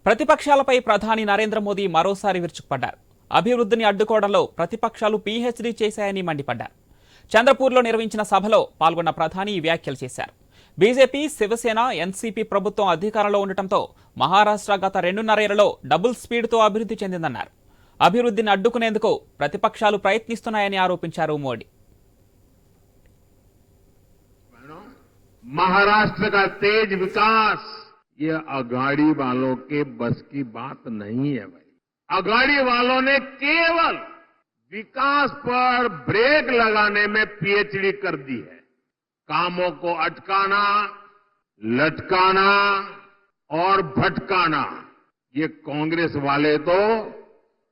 ప్రతిపక్షాలపై ప్రధాని నరేంద్ర మోదీ మరోసారి విరుచుకుపడ్డారు. అభివృద్ధిని అడ్డుకోవడంలో ప్రతిపక్షాలు పీహెచ్డీ చేశాయని మండిపడ్డారు. చంద్రపూర్లో నిర్వహించిన సభలో పాల్గొన్న ప్రధాని ఈ వ్యాఖ్యలు చేశారు. బీజేపీ, శివసేన, ఎన్సీపీ ప్రభుత్వం అధికారంలో ఉండటంతో మహారాష్ట్ర గత 2.5 ఏళ్లలో డబుల్ స్పీడ్తో అభివృద్ధి చెందిందన్నారు. అభివృద్ధిని అడ్డుకునేందుకు ప్రతిపక్షాలు ప్రయత్నిస్తున్నాయని ఆరోపించారు మోడీ. महाराष्ट्र का तेज विकास ये अघाड़ी वालों के बस की बात नहीं है भाई। अघाड़ी वालों ने केवल विकास पर ब्रेक लगाने में पीएचडी कर दी है। कामों को अटकाना, लटकाना और भटकाना, ये कांग्रेस वाले तो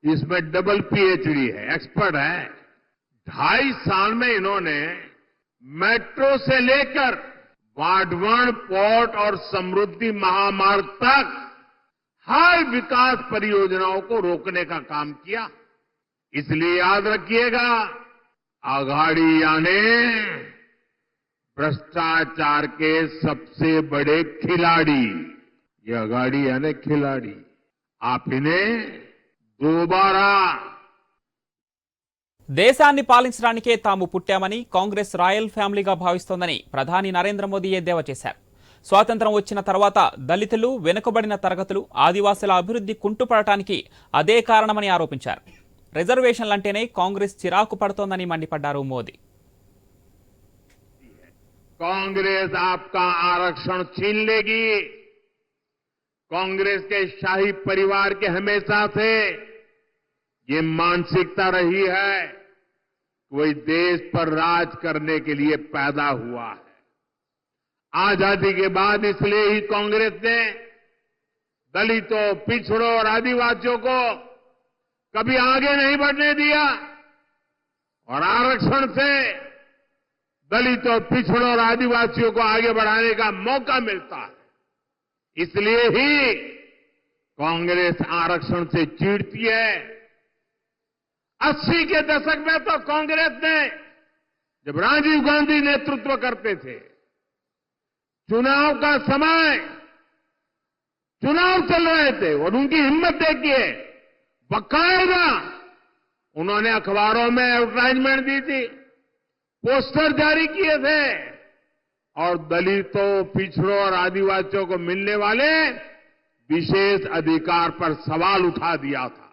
इसमें डबल पीएचडी है, एक्सपर्ट है। 2.5 साल में इन्होंने मेट्रो से लेकर वाडवण पोर्ट और समृद्धि महामार्ग तक हर विकास परियोजनाओं को रोकने का काम किया। इसलिए याद रखिएगा, अघाड़ी यानी भ्रष्टाचार के सबसे बड़े खिलाड़ी। ये अघाड़ी यानी खिलाड़ी। आप इन्हें दोबारा దేశాన్ని పాలించడానికే తాము పుట్టామని కాంగ్రెస్ రాయల్ ఫ్యామిలీగా భావిస్తోందని ప్రధాని నరేంద్ర మోదీ ఎద్దేవా చేశారు. స్వాతంత్ర్యం వచ్చిన తర్వాత దళితులు, వెనుకబడిన తరగతులు, ఆదివాసుల అభివృద్ధి కుంటుపడటానికి అదే కారణమని ఆరోపించారు. రిజర్వేషన్లంటేనే కాంగ్రెస్ చిరాకు పడుతోందని మండిపడ్డారు మోదీ. कांग्रेस आपका आरक्षण छीन लेगी। कांग्रेस के शाही परिवार के हमेशा से ये मानसिकता रही है, कोई देश पर राज करने के लिए पैदा हुआ है। आजादी के बाद इसलिए ही कांग्रेस ने दलितों, पिछड़ों और आदिवासियों को कभी आगे नहीं बढ़ने दिया और आरक्षण से दलितों, पिछड़ों और आदिवासियों को आगे बढ़ाने का मौका मिलता है। इसलिए ही कांग्रेस आरक्षण से चिढ़ती है। 80 के दशक में तो कांग्रेस ने, जब राजीव गांधी नेतृत्व करते थे, चुनाव का समय, चुनाव चल रहे थे और उनकी हिम्मत देखिए, बाकायदा उन्होंने अखबारों में एडवर्टाइजमेंट दी थी, पोस्टर जारी किए थे और दलितों, पिछड़ों और आदिवासियों को मिलने वाले विशेष अधिकार पर सवाल उठा दिया था।